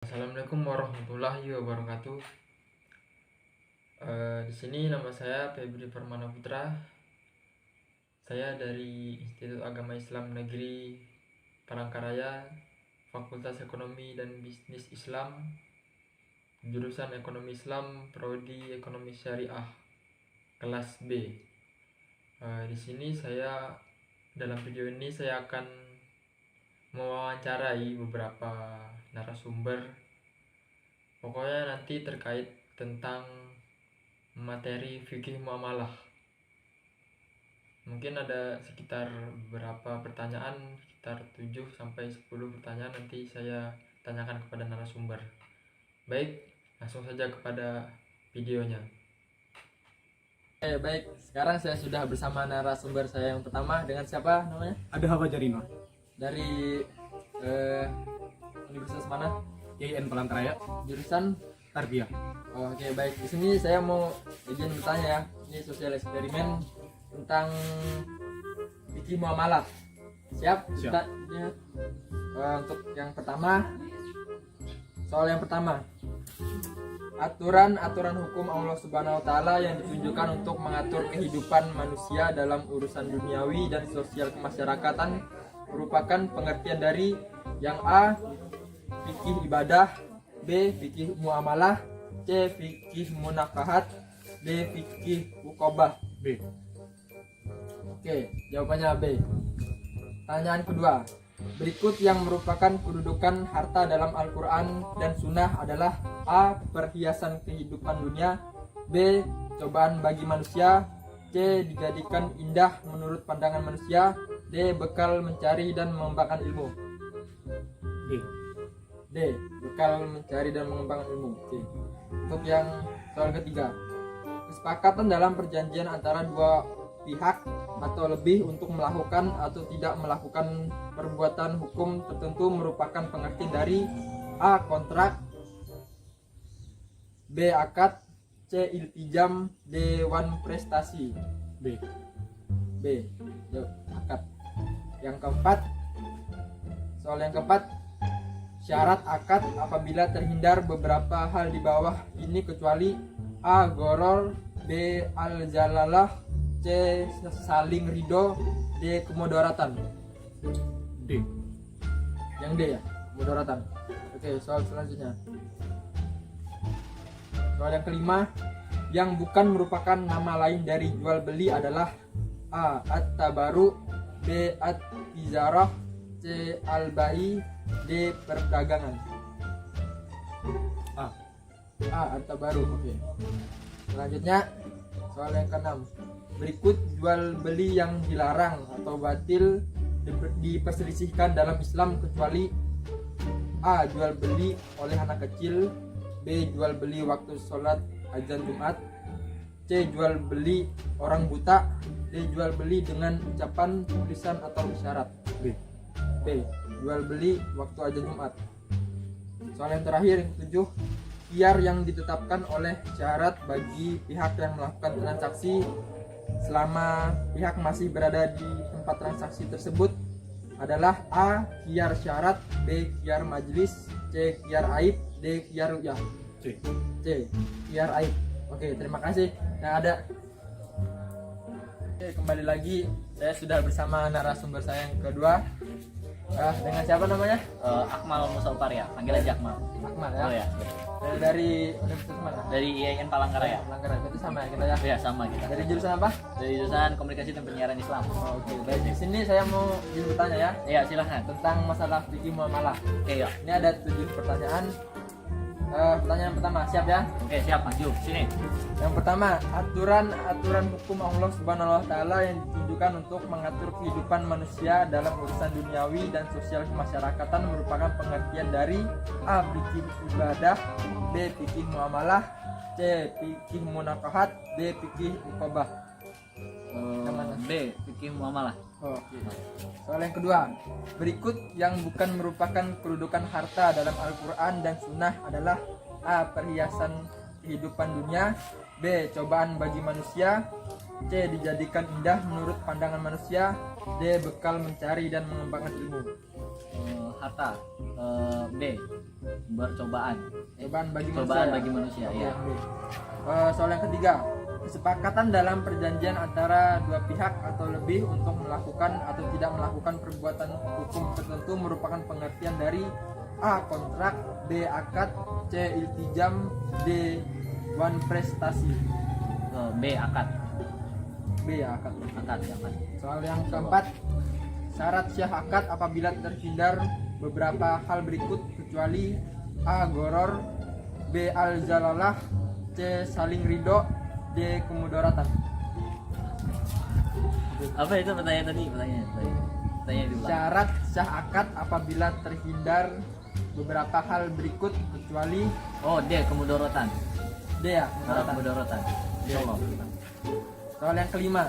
Assalamualaikum warahmatullahi wabarakatuh. Di sini nama saya Febri Permana Putra. Saya dari Institut Agama Islam Negeri Palangkaraya, Fakultas Ekonomi dan Bisnis Islam, jurusan Ekonomi Islam, Prodi Ekonomi Syariah, kelas B. Di sini dalam video ini saya akan mewawancarai beberapa narasumber. Pokoknya nanti terkait tentang materi fikih muamalah. Mungkin ada sekitar beberapa pertanyaan, sekitar 7 sampai 10 pertanyaan nanti saya tanyakan kepada narasumber. Baik, langsung saja kepada videonya. Baik, sekarang saya sudah bersama narasumber saya yang pertama. Dengan siapa namanya? Ada Hawa Jarino Dari universitas mana? IAIN Palangkaraya, Jurusan Tarbiyah. Oke, baik. Di sini saya mau izin bertanya ya. Ini sosial eksperimen tentang fikih muamalah. Siap? Siap. Kita, untuk yang pertama, soal yang pertama. Aturan-aturan hukum Allah Subhanahu wa taala yang ditunjukkan untuk mengatur kehidupan manusia dalam urusan duniawi dan sosial kemasyarakatan merupakan pengertian dari yang A, fikih ibadah, B, fikih muamalah, C, fikih munakahat, D, fikih ukobah. B. Oke, jawabannya B. Pertanyaan kedua. Berikut yang merupakan kedudukan harta dalam Al-Quran dan Sunnah adalah A, perhiasan kehidupan dunia, B, cobaan bagi manusia, C, dijadikan indah menurut pandangan manusia, D, bekal mencari dan mengembangkan ilmu. D, bekal mencari dan mengembangkan ilmu. C. Untuk yang soal ketiga, kesepakatan dalam perjanjian antara dua pihak atau lebih untuk melakukan atau tidak melakukan perbuatan hukum tertentu merupakan pengertian dari A, kontrak, B, akad, C, iltijam, D, wan prestasi. B. B, akad. Yang keempat, soal yang keempat, syarat akad apabila terhindar beberapa hal di bawah ini kecuali A, goror, B, al-jalalah, C, saling ridho, D, kemudaratan. D. Yang D ya, kemudaratan. Oke, soal selanjutnya. Soal yang kelima, yang bukan merupakan nama lain dari jual beli adalah A, at-tabaru, B, at-tijarah, C, al-bai, D, perdagangan. A. At-tabaru. Oke. Selanjutnya, soal yang keenam. Berikut jual beli yang dilarang atau batil diperselisihkan dalam Islam kecuali A, jual beli oleh anak kecil, B, jual beli waktu sholat azan Jumat, C, jual beli orang buta, D, jual beli dengan ucapan, tulisan atau isyarat. B. B, jual beli waktu azan Jumat. Soal yang terakhir, yang ketujuh, khiyar yang ditetapkan oleh syarat bagi pihak yang melakukan transaksi selama pihak masih berada di tempat transaksi tersebut adalah A, khiyar syarat, B, khiyar majelis, C, khiyar aib, D, khiyar ru'yah. C. C, khiyar aib. Oke, terima kasih. Nah, kembali lagi saya sudah bersama narasumber saya yang kedua. Dengan siapa namanya? Akmal Musa Uparia, panggil aja Akmal. Akmal ya. Oh ya, Dari universitas mana? dari IAIN Palangkaraya. Pelanggaran itu sama ya kita ya. Ya sama kita. Dari jurusan apa? Dari jurusan Komunikasi dan Penyiaran Islam. Oke, baik. Di sini saya mau bertanya ya Iya silahkan. tentang masalah fikih muamalah. Oke ya. Ini ada 7 pertanyaan. Pertanyaan pertama, siap ya? Oke siap, maju sini. Yang pertama, aturan hukum Allah Subhanahu wa taala yang ditujukan untuk mengatur kehidupan manusia dalam urusan duniawi dan sosial kemasyarakatan merupakan pengertian dari A, fikih ibadah, B, fikih muamalah, C, fikih munakahat, D, fikih ukobah. Yang mana? B, fikih muamalah. Oke. Soal yang kedua, berikut yang bukan merupakan kedudukan harta dalam Al-Quran dan Sunnah adalah A, perhiasan kehidupan dunia, B, cobaan bagi manusia, C, dijadikan indah menurut pandangan manusia, D, bekal mencari dan mengembangkan ilmu. Harta. B. Bercobaan. Cobaan bagi Cobaan manusia. bagi manusia, Oke, ya. yang B. Soal yang ketiga, kesepakatan dalam perjanjian antara dua pihak atau lebih untuk melakukan atau tidak melakukan perbuatan hukum tertentu merupakan pengertian dari A. Kontrak, B. Akad, C. Iltijam, D. Wan prestasi. B. Akad. B. Ya, akad. Akad. Soal yang keempat, syarat syah akad apabila terhindar beberapa hal berikut kecuali A. Goror, B. Al-zalalah, C. Saling ridho, D. Kemudaratan. Apa itu pertanyaan tadi? Pertanyaan diulang. Syarat syah akad apabila terhindar beberapa hal berikut kecuali D. Kemudaratan. D. Ya, kemudaratan. Kemudaratan. Insyaallah. Soal yang kelima,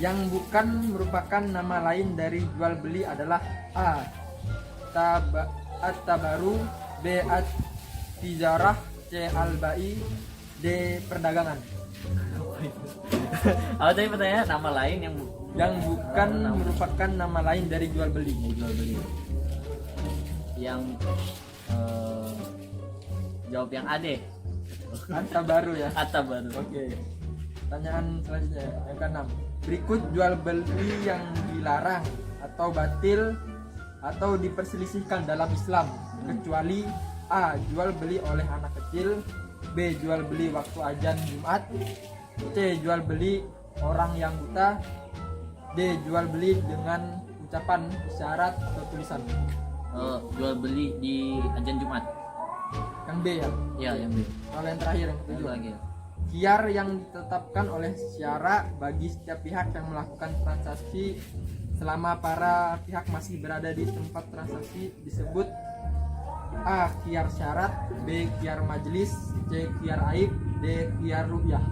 yang bukan merupakan nama lain dari jual beli adalah A. At-tabaru, B. At-tijarah, C. Al-bai, D. Perdagangan. Apa tadi pertanyaan? Nama lain Yang bukan merupakan nama lain dari jual beli. jual beli. Yang jawab yang A deh. At-tabaru ya. At-tabaru. Oke. Pertanyaan selanjutnya yang keenam. Berikut jual beli yang dilarang atau batil atau diperselisihkan dalam Islam kecuali A. Jual beli oleh anak kecil, B. Jual beli waktu azan Jumat, C. Jual beli orang yang buta, D. Jual beli dengan ucapan, isyarat atau tulisan. Jual beli di azan Jumat. Yang B ya. Ya, yang B. Soal yang terakhir yang Yang ketujuh. lagi. Khiyar yang ditetapkan oleh syara bagi setiap pihak yang melakukan transaksi selama para pihak masih berada di tempat transaksi disebut A. Khiyar syarat, B. Khiyar majelis, C. Khiyar aib, D. Khiyar ru'yah.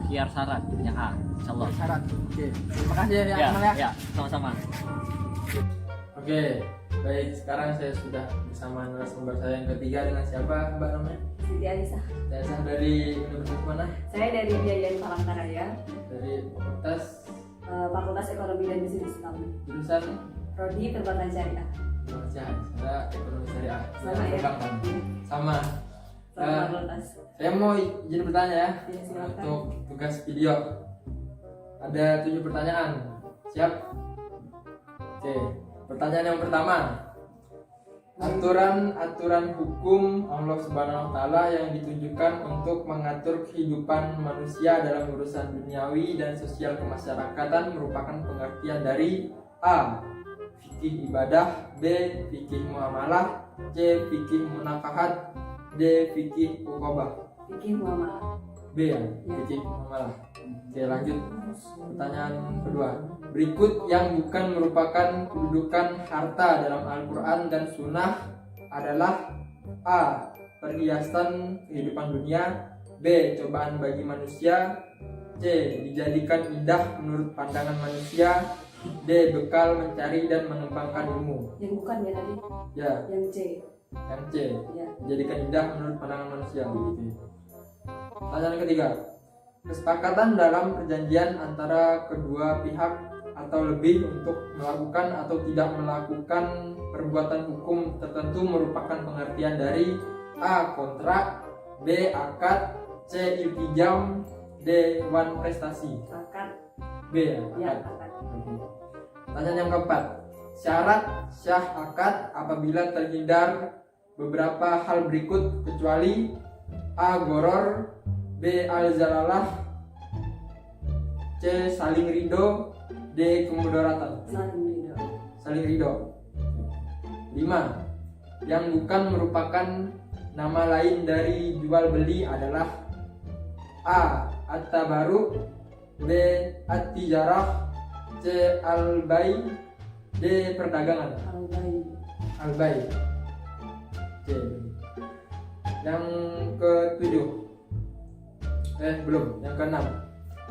Khiyar syarat yang A. Insyaallah. Syarat. Oke. Terima kasih ya, Akmal ya. Ya, sama-sama. Oke, baik. Sekarang saya sudah bersama narasumber saya yang ketiga dengan siapa, Mbak namanya? Siti Alisa. Saya dari universitas mana? Saya dari Biayan Palangkaraya, Dari fakultas Fakultas Ekonomi dan Bisnis Islam. jurusan Prodi Perbankan Syariah. Saya ekonomi syariah. Sama ya? Perbankan. Sama. Sama Eh, fakultas. Saya mau izin bertanya ya Ya, silakan. untuk tugas video. Ada 7 pertanyaan. Siap? Oke. Pertanyaan yang pertama. Aturan-aturan hukum Allah Subhanahu wa taala yang ditujukan untuk mengatur kehidupan manusia dalam urusan duniawi dan sosial kemasyarakatan merupakan pengertian dari A. Fikih ibadah, B. Fikih muamalah, C. Fikih munakahat, D. Fikih uqobah. Fikih muamalah. B ya, fikih muamalah. Oke, lanjut. Pertanyaan kedua. Berikut yang bukan merupakan kedudukan harta dalam Al-Quran dan Sunnah adalah A. Perhiasan kehidupan dunia, B. Cobaan bagi manusia, C. Dijadikan indah menurut pandangan manusia, D. Bekal mencari dan mengembangkan ilmu. Yang bukan ya tadi? Ya, Yang C. yang C. Ya. Dijadikan indah menurut pandangan manusia. Begitu. Pertanyaan ketiga. Kesepakatan dalam perjanjian antara kedua pihak atau lebih untuk melakukan atau tidak melakukan perbuatan hukum tertentu merupakan pengertian dari A. Kontrak, B. Akad, C. Iltijam, D. Wan prestasi. Akad. B ya, Ya, akad. akad. Pertanyaan yang keempat. Syarat syah akad apabila terhindar beberapa hal berikut kecuali A. Goror, B. Al-zalalah, C. Saling ridho, D. Kemudaratan. Saling ridho. Saling ridho. 5. Yang bukan merupakan nama lain dari jual beli adalah A. At-tabaru, B. At-tijarah, C. Al-bai, D. Perdagangan. Al-Bayi. Al-bai. C. Yang ketujuh. Belum. Yang keenam.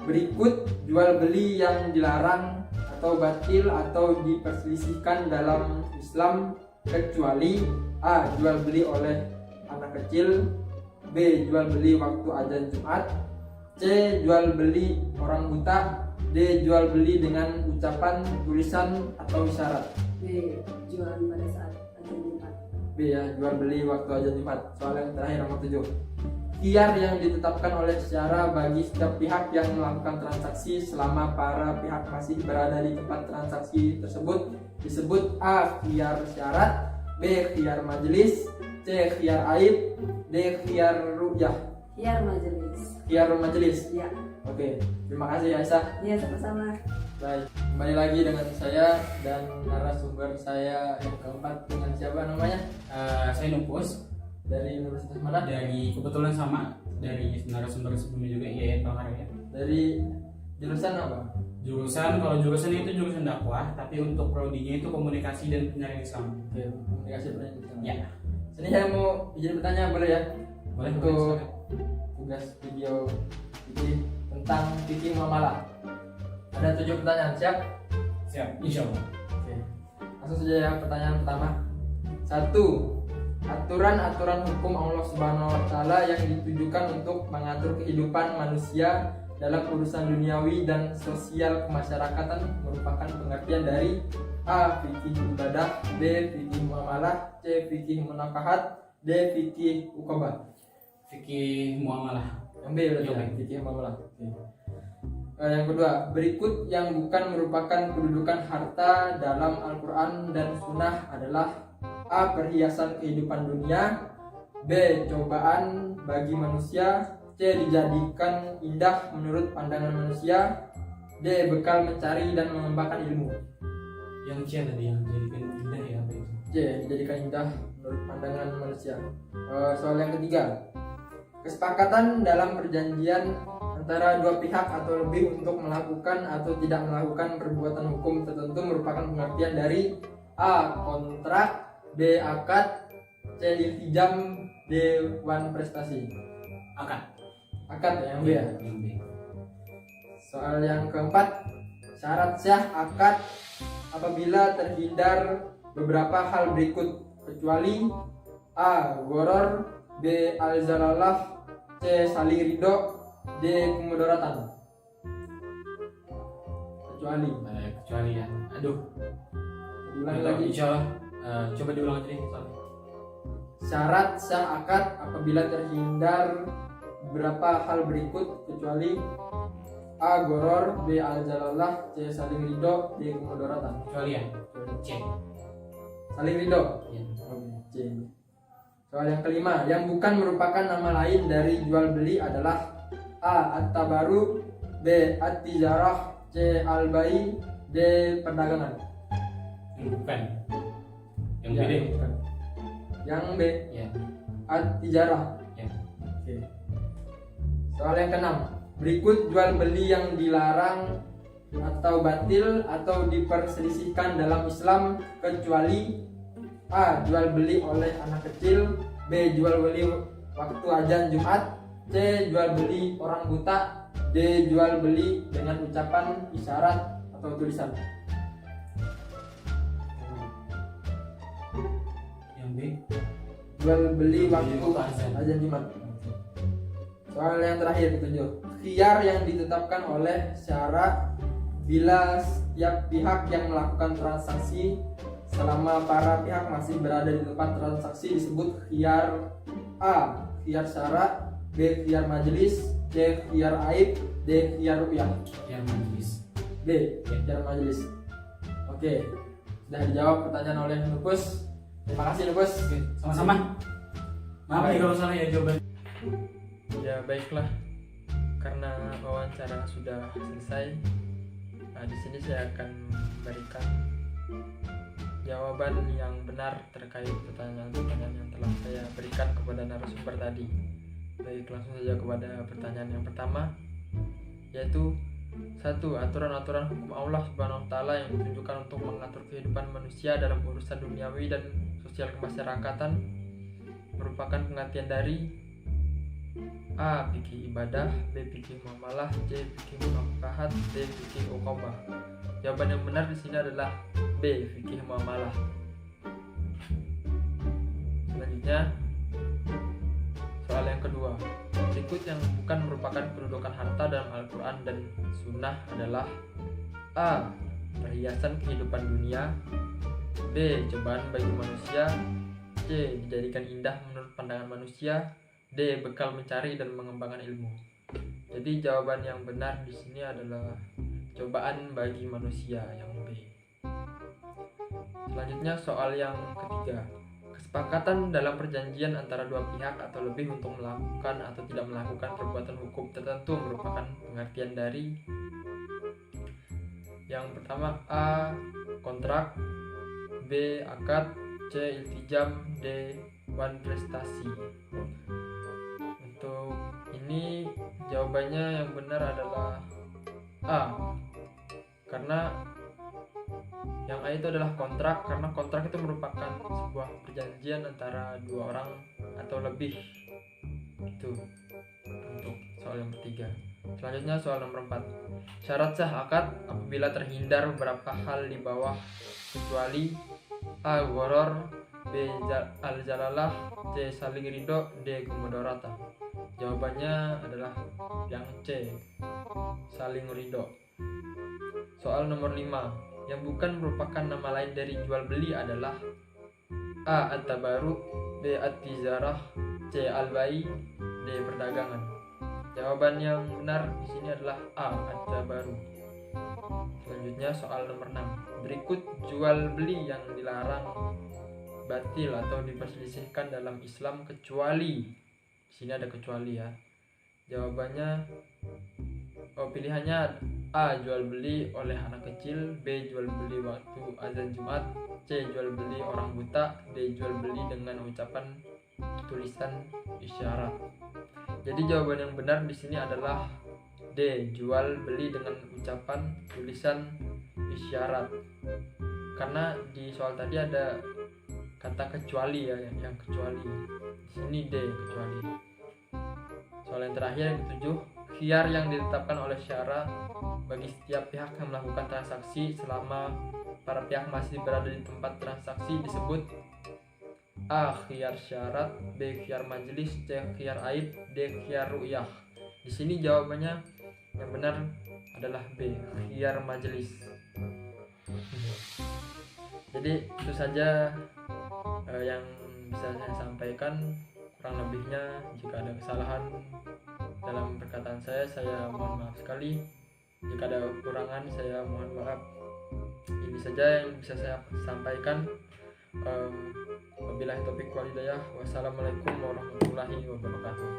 Berikut jual beli yang dilarang atau batil atau diperselisihkan dalam Islam kecuali A. Jual beli oleh anak kecil, B. Jual beli waktu azan Jumat, C. Jual beli orang buta, D. Jual beli dengan ucapan, tulisan atau isyarat. B. Jualan pada saat azan Jumat. B ya, jual beli waktu azan Jumat. Soal yang terakhir nomor 7. Khiyar yang ditetapkan oleh secara bagi setiap pihak yang melakukan transaksi selama para pihak masih berada di tempat transaksi tersebut disebut A. Khiyar syarat, B. Khiyar majelis, C. Khiyar aib, D. Khiyar ru'yah. Khiyar majelis. Khiyar majelis. Ya. Oke, terima kasih Aisyah. Iya, sama-sama. Baik, kembali lagi dengan saya dan narasumber saya yang keempat dengan siapa namanya? Saya Nupus Dari Universitas mana? dari kebetulan sama dari narasumber sebelumnya juga IAIN Palangkaraya. Dari jurusan apa? Jurusan kalau jurusan itu jurusan dakwah, tapi untuk prodinya itu komunikasi dan penyiaran Islam. Oke, komunikasi pendidikan. Ya, Sini saya mau izin bertanya boleh ya? boleh. Untuk boleh. tugas video ini tentang fikih muamalah. Ada 7 pertanyaan, siap? Siap, insya Allah. Oke. Langsung saja ya pertanyaan pertama. 1. Aturan-aturan hukum Allah Subhanahu wa taala yang ditujukan untuk mengatur kehidupan manusia dalam urusan duniawi dan sosial kemasyarakatan merupakan pengertian dari A. Fikih ibadah, B. Fikih muamalah, C. Fikih munakahat, D. Fikih uqabah. Fikih muamalah. Yang B berarti Yang ya, B. fikih muamalah. Oke. Yang kedua, berikut yang bukan merupakan kedudukan harta dalam Al-Quran dan Sunnah adalah A. Perhiasan kehidupan dunia, B. Cobaan bagi manusia, C. Dijadikan indah menurut pandangan manusia, D. Bekal mencari dan mengembangkan ilmu. Yang C tadi yang jadikan indah ya apa itu? C. Dijadikan indah menurut pandangan manusia. Soal yang ketiga, kesepakatan dalam perjanjian antara dua pihak atau lebih untuk melakukan atau tidak melakukan perbuatan hukum tertentu merupakan pengertian dari A. Kontrak, B. Akad, C. Iltijam, D. Wan prestasi. Akad. Akad ya, yang B ya. Yang B. Soal yang keempat, syarat sah akad apabila terhindar beberapa hal berikut kecuali A. Goror, B. Al-zalalah, C. Saling ridho, D. Kemudaratan. Kecuali. Kecuali ya. Aduh. Ulang lagi. Insya Allah. Coba diulang aja deh. Sorry. Syarat sah akad apabila terhindar beberapa hal berikut kecuali A. Goror, B. Al-zalalah, C. Saling ridho, D. Kemudaratan. Kecuali ya. C. Saling ridho. Ya. C. Soal yang kelima, yang bukan merupakan nama lain dari jual beli adalah A. At-tabaru, B. At-tijarah, C. Al-bai, D. Perdagangan. Bukan. Yang Ya, B deh. bukan. Yang B. Ya. At-tijarah. Ya. Oke. Soal yang keenam, berikut jual beli yang dilarang atau batil atau diperselisihkan dalam Islam kecuali A. Jual beli oleh anak kecil, B. Jual beli waktu azan Jumat, C. Jual beli orang buta, D. Jual beli dengan ucapan isyarat atau tulisan. Yang B. Jual beli waktu azan. azan Jumat. Soal yang terakhir ketujuh, khiyar yang ditetapkan oleh syara bila setiap pihak yang melakukan transaksi selama para pihak masih berada di tempat transaksi disebut khiyar. A. Khiyar syara, B. Khiyar majelis, C. Khiyar aib, D. Khiyar ru'yah. Yang majelis. B. Khiyar majelis. Oke, sudah dijawab pertanyaan oleh Nupus. Terima kasih Nupus. Oke, sama-sama. Maaf nih kalau salah ya jawaban. Ya baiklah, karena wawancara sudah selesai, di sini saya akan memberikan jawaban yang benar terkait pertanyaan-pertanyaan yang telah saya berikan kepada narasumber tadi. Baik, langsung saja kepada pertanyaan yang pertama, yaitu 1. Aturan-aturan hukum Allah Subhanahu wa taala yang ditujukan untuk mengatur kehidupan manusia dalam urusan duniawi dan sosial kemasyarakatan merupakan pengertian dari A. Fikih ibadah, B. Fikih muamalah, C. Fikih munakahat, D. Fikih uqabah. Jawaban yang benar di sini adalah B. Fikih muamalah. Selanjutnya, soal yang kedua, berikut yang bukan merupakan kedudukan harta dalam Al-Quran dan Sunnah adalah A. Perhiasan kehidupan dunia, B. Cobaan bagi manusia. C. Dijadikan indah menurut pandangan manusia. D. Bekal mencari dan mengembangkan ilmu. Jadi jawaban yang benar di sini adalah cobaan bagi manusia, yang B. Selanjutnya soal yang ketiga. Kesepakatan dalam perjanjian antara dua pihak atau lebih untuk melakukan atau tidak melakukan perbuatan hukum tertentu merupakan pengertian dari yang pertama A. Kontrak, B. Akad, C. Iltijam, D. Wan prestasi. Untuk ini jawabannya yang benar adalah A, karena yang A itu adalah kontrak, karena kontrak itu merupakan sebuah perjanjian antara dua orang atau lebih. Itu untuk soal yang ketiga. Selanjutnya soal nomor 4. Syarat sah akad apabila terhindar beberapa hal di bawah kecuali A. Gharar, B. Al-jalalah, C. Saling ridho, D. Kumudorata. Jawabannya adalah yang C, saling ridho. Soal nomor 5. Yang bukan merupakan nama lain dari jual beli adalah A. At-tabaru, B. At-tijarah, C. Al-bai, D. Perdagangan. Jawaban yang benar di sini adalah A. At-tabaru. Selanjutnya soal nomor 6. Berikut jual beli yang dilarang, batil atau diperselisihkan dalam Islam kecuali. Di sini ada kecuali ya. Jawabannya pilihannya A. Jual beli oleh anak kecil, B. Jual beli waktu azan Jumat, C. Jual beli orang buta, D. Jual beli dengan ucapan tulisan isyarat. Jadi jawaban yang benar di sini adalah D. Jual beli dengan ucapan tulisan isyarat. Karena di soal tadi ada kata kecuali ya, yang kecuali. Di sini D, kecuali. Soal yang terakhir yang ketujuh, khiyar yang ditetapkan oleh syara bagi setiap pihak yang melakukan transaksi selama para pihak masih berada di tempat transaksi disebut A. Khiyar syarat, B. Khiyar majelis, C. Khiyar aib, D. Khiyar ru'yah. Di sini jawabannya yang benar adalah B. Khiyar majelis. Jadi itu saja yang bisa saya sampaikan. Kurang lebihnya jika ada kesalahan dalam perkataan saya mohon maaf sekali. Jika ada kekurangan saya mohon maaf. Ini saja yang bisa saya sampaikan. Wabillahi taufiq wal hidayah. Wassalamualaikum warahmatullahi wabarakatuh.